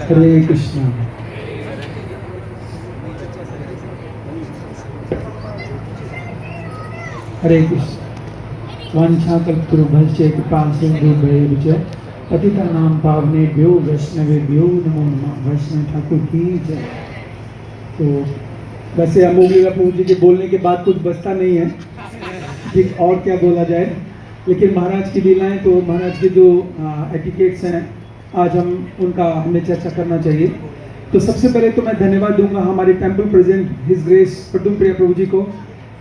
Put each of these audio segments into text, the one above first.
हरे कृष्णा। हरे कृष्ण। वाञ्छाकल्पतरुभ्यश्च कृपासिन्धुभ्यश्च पतितानां पावनेभ्यो वैष्णवेभ्यो नमो नमः। वैष्णव ठाकुर की जय। तो वैसे अमोघ प्रभु जी के बोलने के बाद कुछ बचता नहीं है कि और क्या बोला जाए, लेकिन महाराज की लीलाएं, तो महाराज के जो एटिकेट्स हैं आज हमें चर्चा करना चाहिए। तो सबसे पहले तो मैं धन्यवाद दूंगा हमारे टेम्पल प्रेजेंट हिज ग्रेस पद्म प्रिया प्रभु जी को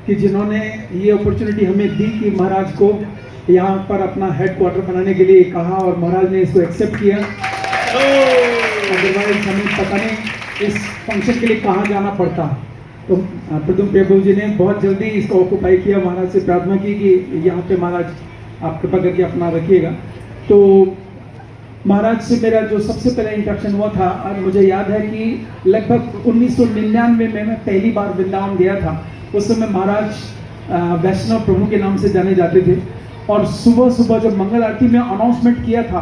कि जिन्होंने ये अपॉर्चुनिटी हमें दी कि महाराज को यहाँ पर अपना हेडक्वार्टर बनाने के लिए कहा और महाराज ने इसको एक्सेप्ट किया। अदरवाइज हमें पता नहीं इस फंक्शन के लिए कहाँ जाना पड़ता। तो पद्म प्रिया प्रभु जी ने बहुत जल्दी इसको ऑक्यूपाई किया। महाराज से प्रार्थना की कि यहाँ पे महाराज आप कृपा करके अपना रखिएगा। तो महाराज से मेरा जो सबसे पहला इंट्रैक्शन हुआ था, और मुझे याद है कि लगभग 1999 में मैं पहली बार वृंदावन गया था। उस समय महाराज वैष्णव प्रभु के नाम से जाने जाते थे और सुबह सुबह जब मंगल आरती में अनाउंसमेंट किया था,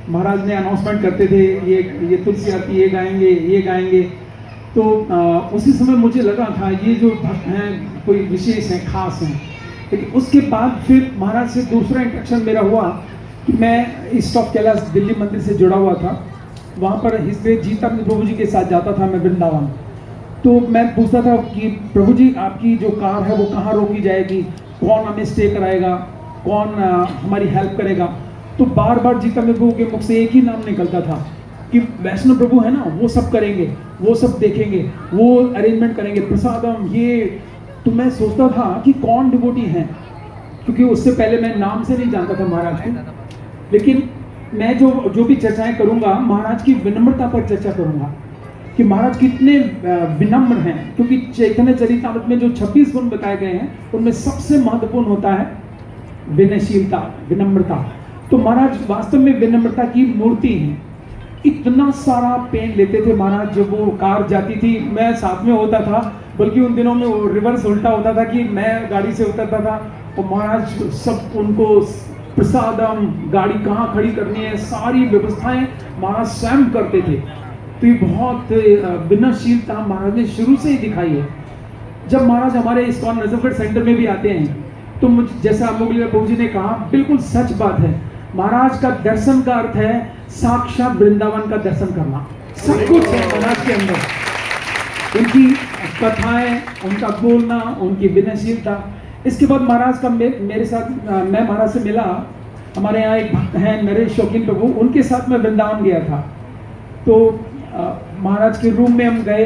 महाराज ने अनाउंसमेंट करते थे ये तुलसी आरती ये गाएंगे। तो उसी समय मुझे लगा था ये जो भक्त हैं कोई विशेष हैं, खास हैं। लेकिन उसके बाद फिर महाराज से दूसरा इंट्रैक्शन मेरा हुआ कि मैं ईस्ट ऑफ कैलाश दिल्ली मंदिर से जुड़ा हुआ था। वहाँ पर हिस्ट्री जीता प्रभु जी के साथ जाता था मैं वृंदावन। तो मैं पूछता था कि प्रभु जी आपकी जो कार है वो कहाँ रोकी जाएगी, कौन हमें स्टे कराएगा, कौन हमारी हेल्प करेगा। तो बार बार जीता प्रभु के मुख से एक ही नाम निकलता था कि वैष्णव प्रभु है ना, वो सब करेंगे, वो सब देखेंगे, वो अरेंजमेंट करेंगे, प्रसादम ये। तो मैं सोचता था कि कौन डिवोटी हैं, क्योंकि उससे पहले मैं नाम से नहीं जानता था महाराज को। लेकिन मैं जो भी चर्चाएं करूंगा महाराज की विनम्रता पर चर्चा करूंगा कि महाराज कितने विनम्र हैं। क्योंकि चैतन्य चरितामृत में जो 26 गुण बताए गए हैं उनमें सबसे महत्वपूर्ण होता है विनयशीलता, विनम्रता। तो महाराज वास्तव में विनम्रता की मूर्ति है। इतना सारा पेन लेते थे महाराज। जब वो कार जाती थी मैं साथ में होता था, बल्कि उन दिनों में वो रिवर्स उल्टा होता था कि मैं गाड़ी से उतरता था और महाराज सब उनको प्रसादम, गाड़ी कहाँ खड़ी करनी है, सारी व्यवस्थाएं महाराज स्वयं करते थे। तो ये बहुत विनयशीलता महाराज ने शुरू से ही दिखाई है। जब महाराज हमारे इस्कॉन नजफगढ़ सेंटर में भी आते हैं तो जैसा अमोघ प्रभु जी ने कहा, बिल्कुल सच बात है। महाराज का दर्शन का अर्थ है साक्षात वृंदावन का दर्शन करना। सब कुछ है महाराज के अंदर, उनकी कथाएं, उनका बोलना, उनकी विनयशीलता। इसके बाद महाराज का मेरे साथ मैं महाराज से मिला। हमारे यहाँ एक भक्त हैं नरेश शौकीन प्रभु, उनके साथ मैं वृंदावन गया था। तो महाराज के रूम में हम गए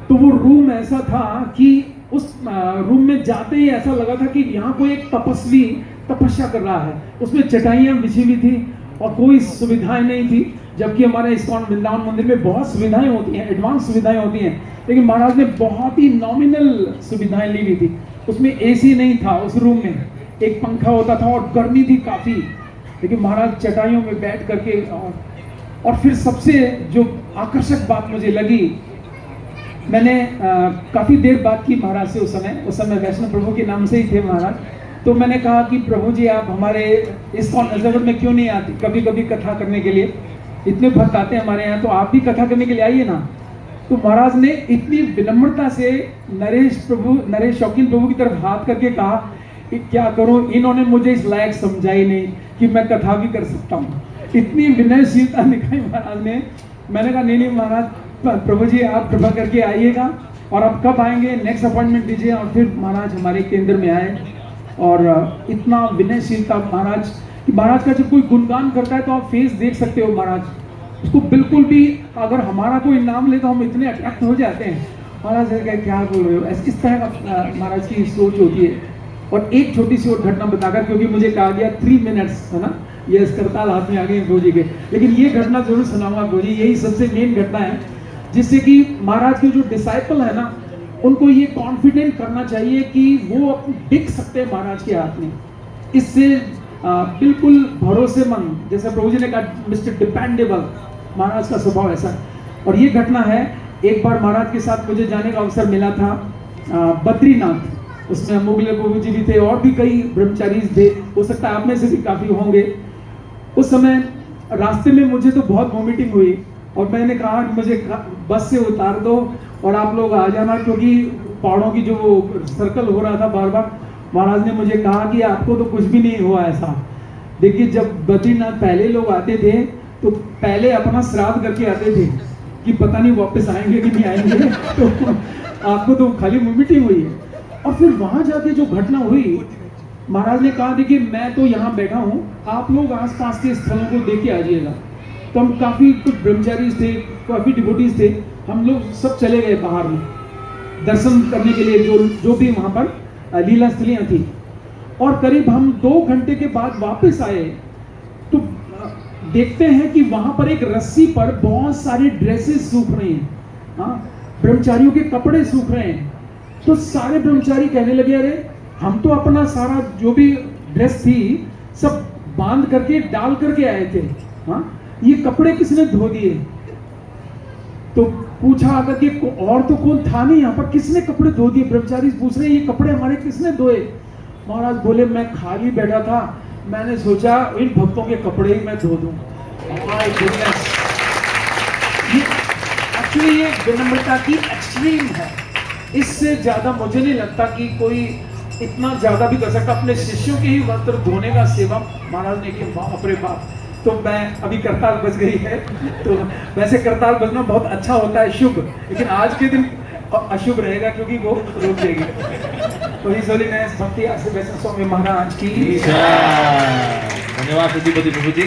तो वो रूम ऐसा था कि उस रूम में जाते ही ऐसा लगा था कि यहाँ कोई एक तपस्वी तपस्या कर रहा है। उसमें चटाइयाँ बिछी हुई थी और कोई सुविधाएं नहीं थी, जबकि हमारे इस्कॉन वृंदावन मंदिर में बहुत सुविधाएं होती हैं, एडवांस सुविधाएं होती हैं। लेकिन महाराज ने बहुत ही नॉमिनल सुविधाएं ली हुई थी। उसमें एसी नहीं था उस रूम में, एक पंखा होता था और गर्मी थी काफ़ी। लेकिन महाराज चटाइयों में बैठ करके और फिर सबसे जो आकर्षक बात मुझे लगी, मैंने काफ़ी देर बात की महाराज से। उस समय वैष्णव प्रभु के नाम से ही थे महाराज। तो मैंने कहा कि प्रभु जी आप हमारे इस्कॉन नजफगढ़ में क्यों नहीं आती कभी कभी कथा करने के लिए, इतने भक्त आते हैं हमारे यहाँ, तो आप भी कथा करने के लिए आइए ना। तो महाराज ने इतनी विनम्रता से नरेश शौकीन प्रभु की तरफ हाथ करके कहा कि क्या करूं, इन्होंने मुझे इस लायक समझा ही नहीं कि मैं कथा भी कर सकता हूँ। इतनी विनयशीलता दिखाई महाराज ने। मैंने कहा नहीं महाराज, प्रभु जी आप कृपा करके आइएगा, और आप कब आएंगे, नेक्स्ट अपॉइंटमेंट दीजिए। और फिर महाराज हमारे केंद्र में आए और इतना विनयशीलता महाराज का जब कोई गुणगान करता है तो आप फेस देख सकते हो महाराज उसको। बिल्कुल भी अगर हमारा कोई नाम ले तो हम इतने अट्रैक्ट हो जाते हैं। महाराज क्या बोल रहे हो, इस तरह का महाराज की सोच होती है। और एक छोटी सी और घटना बताकर, क्योंकि मुझे कहा गया 3 मिनट्स है ना, ये करताल हाथ में आ गए प्रभु जी के, लेकिन ये घटना जरूर सुनाऊंगा प्रभु जी। यही सबसे मेन घटना है जिससे कि महाराज के जो डिसाइपल है ना, उनको ये कॉन्फिडेंट करना चाहिए कि वो टिक सकते हैं महाराज के हाथ में। इससे बिल्कुल भरोसेमंद, जैसे प्रभु जी ने कहा मिस्टर डिपेंडेबल, महाराज का स्वभाव ऐसा। और ये घटना है, एक बार महाराज के साथ मुझे जाने का अवसर मिला था बद्रीनाथ। उसमें अमोघ प्रभु जी भी थे और भी कई ब्रह्मचारी थे, हो सकता है आप में से भी काफी होंगे। उस समय रास्ते में मुझे तो बहुत वॉमिटिंग हुई और मैंने कहा कि मुझे बस से उतार दो और आप लोग आ जाना, क्योंकि पहाड़ों की जो सर्कल हो रहा था बार बार। महाराज ने मुझे कहा कि आपको तो कुछ भी नहीं हुआ ऐसा। देखिए, जब बद्रीनाथ पहले लोग आते थे तो पहले अपना श्राद्ध करके आते थे कि पता नहीं वापस आएंगे कि नहीं आएंगे। तो आपको तो खाली मुमिटी हुई है। और फिर वहां जाके जो घटना हुई, महाराज ने कहा देखिए मैं तो यहाँ बैठा हूँ, आप लोग आसपास के स्थलों को देख के आ जाइएगा। तो हम काफी कुछ ब्रह्मचारी थे, काफी डिवोटीज थे, हम लोग सब चले गए बाहर में दर्शन करने के लिए, जो भी वहां पर लीला स्थलियां थी। और करीब हम 2 घंटे के बाद वापस आए तो देखते हैं कि वहां पर एक रस्सी पर बहुत सारी ड्रेसेस सूख रही हैं। हाँ, ब्रह्मचारियों के कपड़े सूख रहे हैं। तो सारे ब्रह्मचारी कहने लगे अरे हम तो अपना सारा जो भी ड्रेस थी सब बांध करके डाल करके आए थे, हाँ ये कपड़े किसने धो दिए? तो पूछा आकर कि और तो कौन था नहीं यहाँ पर, किसने कपड़े धो दिए? ब्रह्मचारी पूछ रहे ये कपड़े हमारे किसने धोए? महाराज बोले मैं खाली बैठा था, मैंने सोचा इन भक्तों के कपड़े ही मैं धो दूं। एक्चुअली ये विनम्रता की एक्सट्रीम है। इससे ज्यादा मुझे नहीं लगता कि कोई इतना ज्यादा भी कर सकता। अपने शिष्यों के ही वस्त्र धोने का सेवा महाराज ने किया, बाप रे बाप। तो मैं अभी करताल बज गई है, तो वैसे करताल बजना बहुत अच्छा होता है, शुभ, लेकिन आज के दिन अशुभ रहेगा क्योंकि वो रोक देगी। तो हिज होलीनेस भक्ति आशीर्वाद स्वामी महाराज की धन्यवाद सतीपति प्रभु जी।